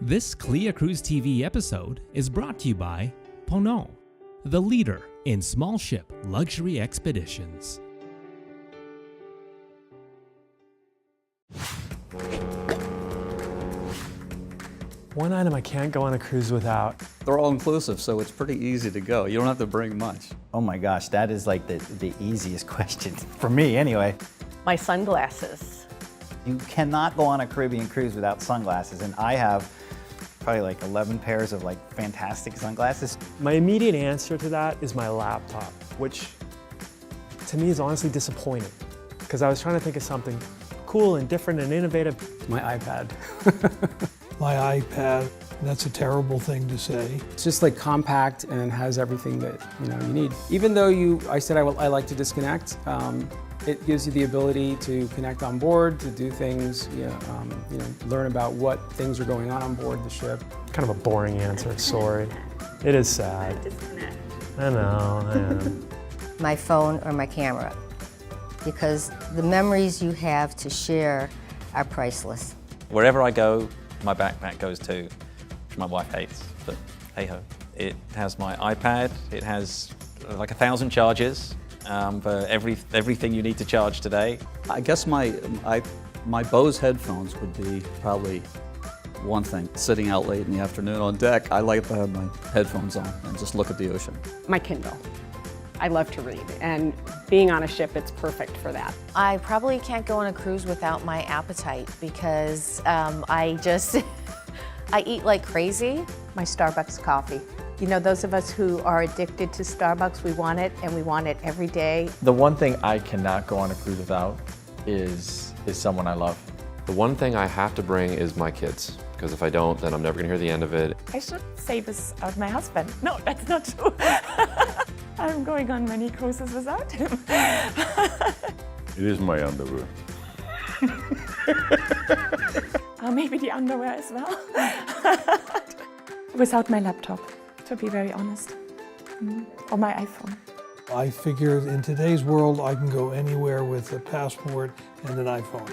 This CLIA Cruise TV episode is brought to you by Ponant, the leader in small ship luxury expeditions. One item I can't go on a cruise without. They're all inclusive, so it's pretty easy to go. You don't have to bring much. Oh my gosh, that is like the easiest question, for me anyway. My sunglasses. You cannot go on a Caribbean cruise without sunglasses, and I have probably like 11 pairs of like fantastic sunglasses. My immediate answer to that is my laptop, which to me is honestly disappointing because I was trying to think of something cool and different and innovative. My iPad. My iPad, that's a terrible thing to say. It's just like compact and has everything that you need. Even though I said I like to disconnect, it gives you the ability to connect on board, to do things, learn about what things are going on board the ship. Kind of a boring answer, sorry. It is sad. I know. My phone or my camera, because the memories you have to share are priceless. Wherever I go, my backpack goes too, which my wife hates, but hey ho. It has my iPad, it has like 1,000 charges for everything you need to charge today. I guess my Bose headphones would be probably one thing. Sitting out late in the afternoon on deck, I like to have my headphones on and just look at the ocean. My Kindle. I love to read, and being on a ship, it's perfect for that. I probably can't go on a cruise without my appetite because I eat like crazy. My Starbucks coffee. You know, those of us who are addicted to Starbucks, we want it, and we want it every day. The one thing I cannot go on a cruise without is someone I love. The one thing I have to bring is my kids, because if I don't, then I'm never going to hear the end of it. I should say this of my husband. No, that's not true. I'm going on many cruises without him. It is my underwear. Maybe the underwear as well. Without my laptop, to be very honest. Or my iPhone. I figure in today's world I can go anywhere with a passport and an iPhone.